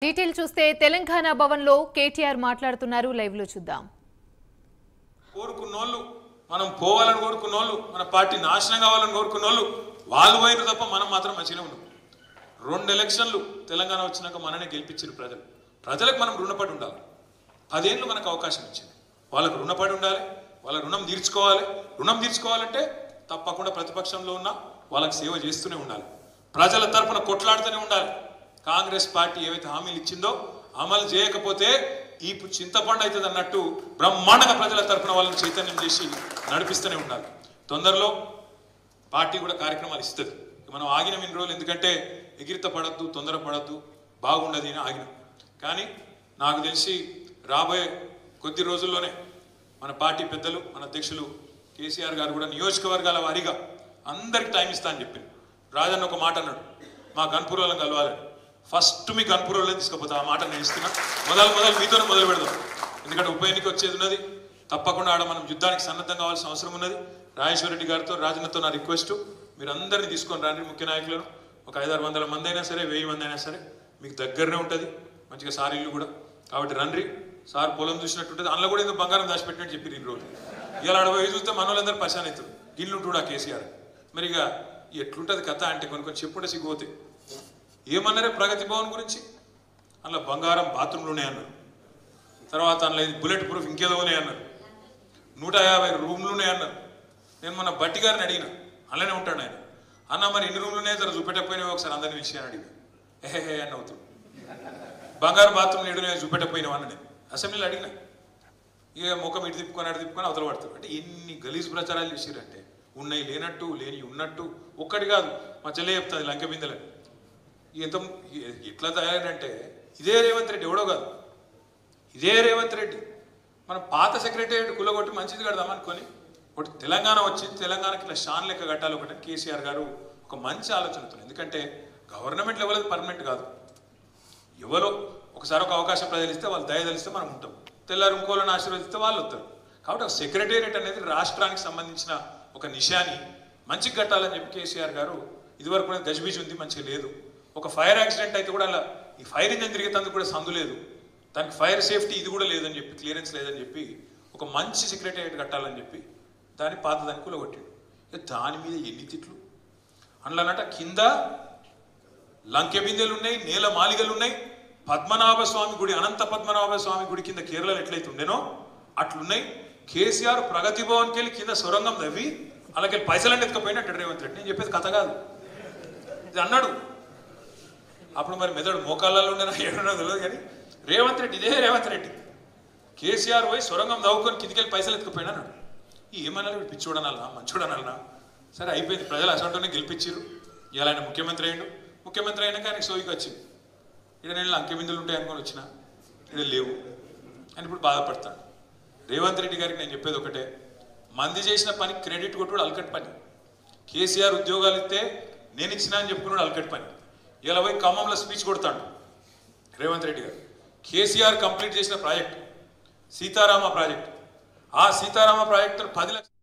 Detail చూస్తే తెలంగాణ భవన్లో కేటీఆర్ మాట్లాడుతున్నారు. లైవ్ లో చూద్దాం. కోరుకున్నోళ్ళు మనం పోవాలని కోరుకున్నోళ్ళు మన పార్టీ నాశనం కావాలని కోరుకున్నోళ్ళు వాళ్ళు పోయిన తప్ప మనం మాత్రం మంచిగా ఉన్నాం. 2 ఎలక్షన్లు తెలంగాణ వచ్చినాక మననే గెలిపించారు ప్రజలకు మనం రుణపడి ఉండాలి. 10 ఏళ్ళు మనకు అవకాశం ఇచ్చింది. వాళ్ళకు రుణపడి ఉండాలి. వాళ్ళ రుణం తీర్చుకోవాలి. రుణం తీర్చుకోవాలంటే తప్పకుండా ప్రతిపక్షంలో ఉన్న వాళ్ళకి సేవ చేస్తూనే ఉండాలి. ప్రజల తరపున కొట్లాడుతూనే ఉండాలి. కాంగ్రెస్ పార్టీ ఏవైతే హామీలు ఇచ్చిందో అమలు చేయకపోతే ఈ చింతపండు అవుతుంది అన్నట్టు బ్రహ్మాండంగా ప్రజల తరపున వాళ్ళని చైతన్యం చేసి నడిపిస్తూనే ఉండాలి. తొందరలో పార్టీ కూడా కార్యక్రమాలు ఇస్తుంది. మనం ఆగినాం ఇన్ని రోజులు, ఎందుకంటే ఎగిరిత పడద్దు, తొందర పడద్దు, బాగుండదు అని ఆగినాం. కానీ నాకు తెలిసి రాబోయే కొద్ది రోజుల్లోనే మన పార్టీ పెద్దలు, మన అధ్యక్షులు కేసీఆర్ గారు కూడా నియోజకవర్గాల వారీగా అందరికి టైం ఇస్తా అని చెప్పింది. రాజన్న ఒక మాట అన్నాడు, మా గన్పూర్లను కలవాలని. ఫస్ట్ మీ గన్పూర్లో తీసుకుపోతా. ఆ మాట నేను ఇస్తున్నా. మొదలు మీతోనే మొదలు పెడదాం. ఎందుకంటే ఉప ఎన్నిక వచ్చేది ఉన్నది. తప్పకుండా ఆడ మనం యుద్ధానికి సన్నద్ధం కావాల్సిన అవసరం ఉన్నది. రాజేశ్వర రెడ్డి గారితో, రాజన్నతో నా రిక్వెస్ట్, మీరు అందరినీ తీసుకొని రండి. ముఖ్య నాయకులను ఒక 500-600 మంది అయినా సరే, 1000 మంది అయినా సరే, మీకు దగ్గరనే ఉంటుంది. మంచిగా సార్ ఇల్లు కూడా, కాబట్టి రండి. సార్ పొలం చూసినట్టుంటుంది. అందులో కూడా ఏదో బంగారం దాచిపెట్టినట్టు చెప్పి ఈ రోజు ఇలా అడవి చూస్తే మన వాళ్ళందరూ పశాన్ అవుతారు. గిల్లుంటుడా కేసీఆర్. మరి ఇక ఎట్లుంటుంది కథ అంటే కొన్ని చెప్పుంటే సిగ్గుపోతాయి. ఏమన్నారే ప్రగతి భవన్ గురించి? అందులో బంగారం బాత్రూంలోనే అన్నారు. తర్వాత అందులో బుల్లెట్ ప్రూఫ్ ఇంకేదోనే అన్నారు. 150 రూమ్లునే అన్నారు. నేను మొన్న బట్టి గారిని అడిగిన, అలానే ఉంటాడు ఆయన. అన్న మరి ఎన్ని రూమ్లునే జర చూపెట్టకపోయినావు ఒకసారి అందరినీ విషయాన్ని అడిగిన. ఏహే అని అవుతాడు. బంగారు బాత్రూమ్ ఏడునే చూపెట్టకపోయినావు అన్న నేను అసెంబ్లీలో అడిగిన. ఇక ముఖం ఇటు తిప్పుకొని అటు తిప్పుకొని అవతల పడతాడు. అంటే ఎన్ని గలీజ్ ప్రచారాలు చేసిరంటే, ఉన్నాయి లేనట్టు, లేని ఉన్నట్టు. ఒక్కటి కాదు, మా చెల్లె చెప్తుంది లంక బిందెలని. ఎంత ఎట్లా తయారంటే, ఇదే రేవంత్ రెడ్డి, ఎవడో కాదు, ఇదే రేవంత్ రెడ్డి మనం పాత సెక్రటేరియట్ కులగొట్టి మంచిది కడదామనుకొని ఒకటి తెలంగాణ వచ్చింది. తెలంగాణకి ఇలా షాన్ లెక్క కట్టాలి ఒకటి. కేసీఆర్ గారు ఒక మంచి ఆలోచనతో, ఎందుకంటే గవర్నమెంట్ లెవెల్ పర్మనెంట్ కాదు. ఎవరో ఒకసారి ఒక అవకాశం ప్రజలిస్తే వాళ్ళు దయదలిస్తే మనం ఉంటాం. తెల్లారు ఇంకోళ్ళని ఆశీర్వదిస్తే వాళ్ళు వస్తారు. కాబట్టి ఒక సెక్రటేరియట్ అనేది రాష్ట్రానికి సంబంధించిన ఒక నిశాని మంచిగా కట్టాలని చెప్పి కేసీఆర్ గారు, ఇదివరకు గజిబిజి ఉంది, మంచిగా లేదు. ఒక ఫైర్ యాక్సిడెంట్ అయితే కూడా అలా ఈ ఫైర్ ఇంజన్ తిరిగేందుకు కూడా సందు లేదు, దానికి ఫైర్ సేఫ్టీ ఇది కూడా లేదని చెప్పి, క్లియరెన్స్ లేదని చెప్పి ఒక మంచి సెక్రటేరియట్ కట్టాలని చెప్పి దాన్ని పాతదాన్ని కూలగొట్టాడు. దాని మీద ఎన్ని తిట్లు. అందులోనట కింద లంకె బిందెలు ఉన్నాయి, నేల మాలిగలు ఉన్నాయి. పద్మనాభ స్వామి గుడి, అనంత పద్మనాభ స్వామి గుడి కింద కేరళలో ఎట్లయితే ఉండేనో అట్లున్నాయి. కేసీఆర్ ప్రగతి భవన్కి వెళ్ళి కింద సొరంగం తవ్వి అలాగే పైసలన్నీ ఎత్తుకపోయినట్టు రేవంత్ రెడ్డి. నేను చెప్పేది కథ కాదు, ఇది అన్నాడు. అప్పుడు మరి మెదడు మోకాళ్ళలో ఉండేనా ఏడున్నా తెలియదు. కానీ రేవంత్ రెడ్డి, ఇదే రేవంత్ రెడ్డి కేసీఆర్ పోయి సొరంగం తవ్వుకొని కిందికెళ్ళి పైసలు ఎత్తుకుపోయినా అన్నాడు. ఏమన్నా పిచ్చోడనన్నా మంచోడనన్నా సరే అయిపోయింది. ప్రజలు అసంటోనే గెలిపించారు. ఇలా ఆయన ముఖ్యమంత్రి అయ్యిండు. ముఖ్యమంత్రి అయినాక ఆయనకి సోయికి వచ్చింది. ఇక్కడ నేను లంకె బిందులు ఉంటాయి అనుకొని వచ్చిన, ఇక్కడ లేవు అని ఇప్పుడు బాధపడతాడు. రేవంత్ రెడ్డి గారికి నేను చెప్పేది ఒకటే, మంది చేసిన పని క్రెడిట్ కొట్టుడు అల్కట్ పని. కేసీఆర్ ఉద్యోగాలు ఇస్తే నేను ఇచ్చినా అని చెప్పుకున్నాడు, అల్కట్ పని. ఇలా పోయి ఖమ్మంలో స్పీచ్ కొడతాడు రేవంత్ రెడ్డి గారు. కేసీఆర్ కంప్లీట్ చేసిన ప్రాజెక్ట్ సీతారామ ప్రాజెక్ట్. ఆ సీతారామ ప్రాజెక్టు 10 లక్షలు